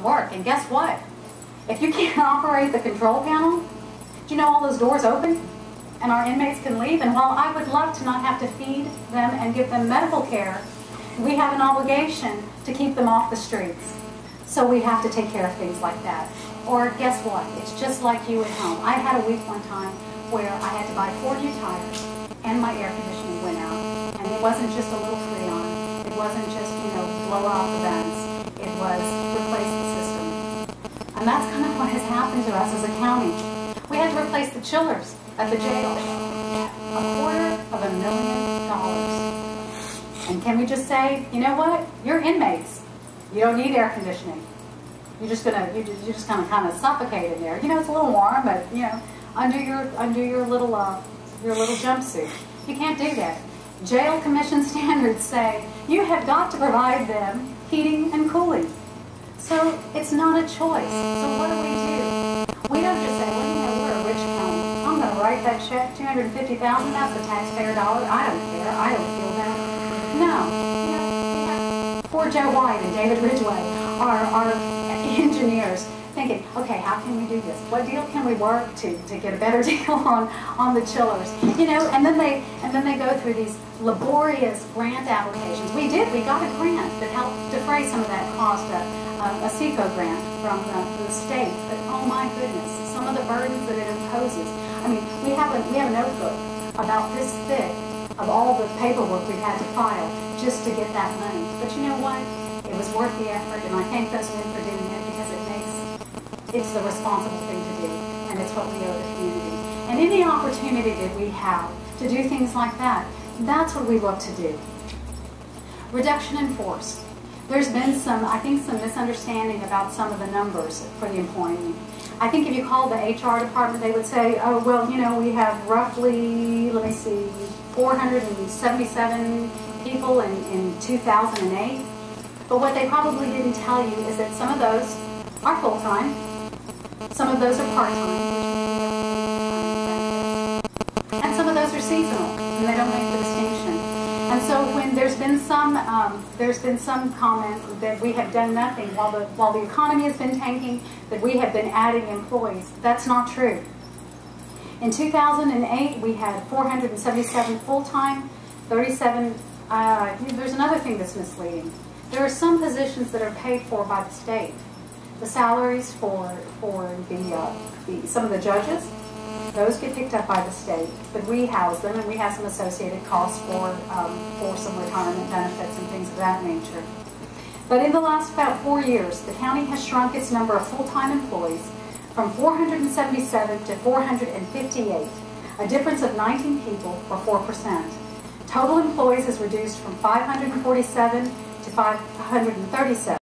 don't work. And guess what? If you can't operate the control panel, do you know all those doors open and our inmates can leave? And while I would love to not have to feed them and give them medical care, we have an obligation to keep them off the streets. So we have to take care of things like that. Or guess what? It's just like you at home. I had a week one time where I had to buy 4 new tires and my air conditioning went out. And it wasn't just a little Freon. It wasn't just, blow out the vents. It was replace the system. And that's kind of what has happened to us as a county. We had to replace the chillers at the jail. $250,000. And can we just say, you know what? You're inmates. You don't need air conditioning. You're just gonna kind of suffocate in there. It's a little warm, but under your little jumpsuit. You can't do that. Jail commission standards say you have got to provide them heating and cooling. So it's not a choice. So what do? We don't just say, well, we're a rich county. I'm going to write that check, $250,000. That's a taxpayer dollar. I don't care. I don't feel that. No. Poor Joe White and David Ridgway are engineers thinking, okay, how can we do this? What deal can we work to get a better deal on the chillers? And then they go through these laborious grant applications. We got a grant that helped defray some of that cost, a SECO grant from the state. But oh my goodness, some of the burdens that it imposes. I mean, we have a notebook about this thick of all the paperwork we've had to file just to get that money. But you know what? It was worth the effort, and I thank those men for doing it because it's the responsible thing to do, and it's what we owe the community. And any opportunity that we have to do things like that, that's what we look to do. Reduction in force. There's been some misunderstanding about some of the numbers for the employee. I think if you called the HR department, they would say, oh, well, we have roughly, 477 people in 2008. But what they probably didn't tell you is that some of those are full-time, some of those are part-time, and some of those are seasonal, and they don't make the distinction. And so when there's been some comment that we have done nothing while the economy has been tanking, that we have been adding employees, that's not true. In 2008, we had 477 full-time, 37. There's another thing that's misleading. There are some positions that are paid for by the state. The salaries for some of the judges, those get picked up by the state, but we house them, and we have some associated costs for some retirement benefits and things of that nature. But in the last about 4 years, the county has shrunk its number of full-time employees from 477 to 458, a difference of 19 people, or 4%. Total employees has reduced from 547 to 537.